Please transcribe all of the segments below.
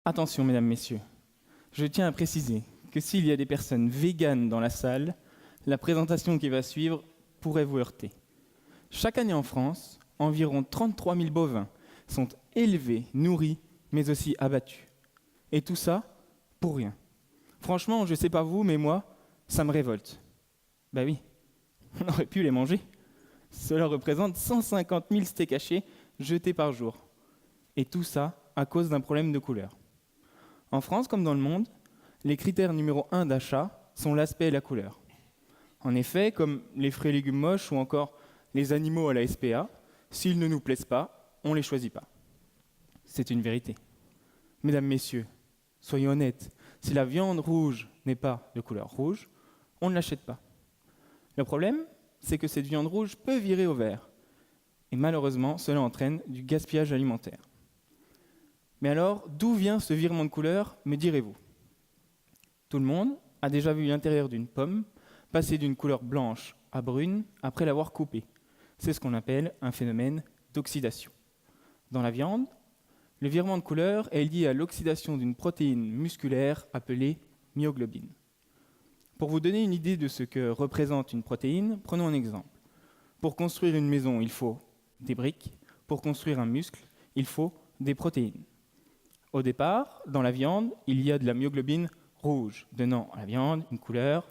Attention, mesdames, messieurs, je tiens à préciser que s'il y a des personnes véganes dans la salle, la présentation qui va suivre pourrait vous heurter. Chaque année en France, environ 33 000 bovins sont élevés, nourris, mais aussi abattus. Et tout ça, pour rien. Franchement, je ne sais pas vous, mais moi, ça me révolte. Ben oui, on aurait pu les manger. Cela représente 150 000 steaks hachés jetés par jour. Et tout ça à cause d'un problème de couleur. En France, comme dans le monde, les critères numéro 1 d'achat sont l'aspect et la couleur. En effet, comme les fruits et légumes moches ou encore les animaux à la SPA, s'ils ne nous plaisent pas, on ne les choisit pas. C'est une vérité. Mesdames, messieurs, soyons honnêtes, si la viande rouge n'est pas de couleur rouge, on ne l'achète pas. Le problème, c'est que cette viande rouge peut virer au vert. Et malheureusement, cela entraîne du gaspillage alimentaire. Mais alors, d'où vient ce virement de couleur, me direz-vous? Tout le monde a déjà vu l'intérieur d'une pomme passer d'une couleur blanche à brune après l'avoir coupée. C'est ce qu'on appelle un phénomène d'oxydation. Dans la viande, le virement de couleur est lié à l'oxydation d'une protéine musculaire appelée myoglobine. Pour vous donner une idée de ce que représente une protéine, prenons un exemple. Pour construire une maison, il faut des briques. Pour construire un muscle, il faut des protéines. Au départ, dans la viande, il y a de la myoglobine rouge, donnant à la viande une couleur.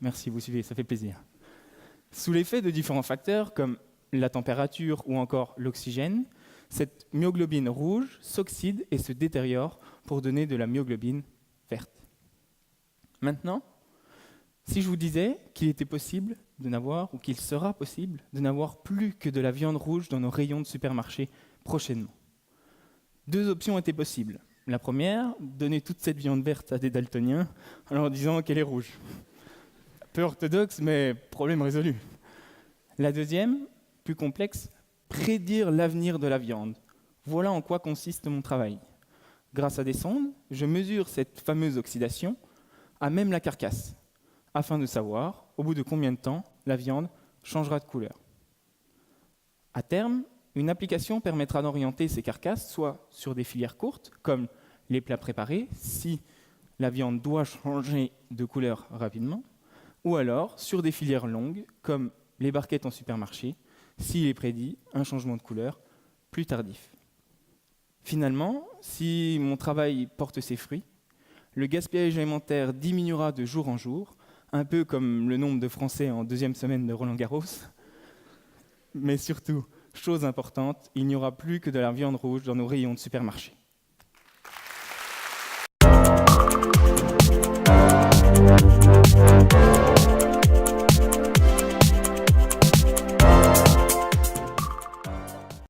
Merci, vous suivez, ça fait plaisir. Sous l'effet de différents facteurs comme la température ou encore l'oxygène, cette myoglobine rouge s'oxyde et se détériore pour donner de la myoglobine verte. Maintenant, si je vous disais qu'il était possible de n'avoir, ou qu'il sera possible de n'avoir plus que de la viande rouge dans nos rayons de supermarché prochainement. Deux options étaient possibles. La première, donner toute cette viande verte à des daltoniens en leur disant qu'elle est rouge. Peu orthodoxe, mais problème résolu. La deuxième, plus complexe, prédire l'avenir de la viande. Voilà en quoi consiste mon travail. Grâce à des sondes, je mesure cette fameuse oxydation à même la carcasse, afin de savoir au bout de combien de temps la viande changera de couleur. À terme, une application permettra d'orienter ces carcasses soit sur des filières courtes, comme les plats préparés, si la viande doit changer de couleur rapidement, ou alors sur des filières longues, comme les barquettes en supermarché, s'il est prédit un changement de couleur plus tardif. Finalement, si mon travail porte ses fruits, le gaspillage alimentaire diminuera de jour en jour, un peu comme le nombre de Français en deuxième semaine de Roland-Garros. Mais surtout, chose importante, il n'y aura plus que de la viande rouge dans nos rayons de supermarché.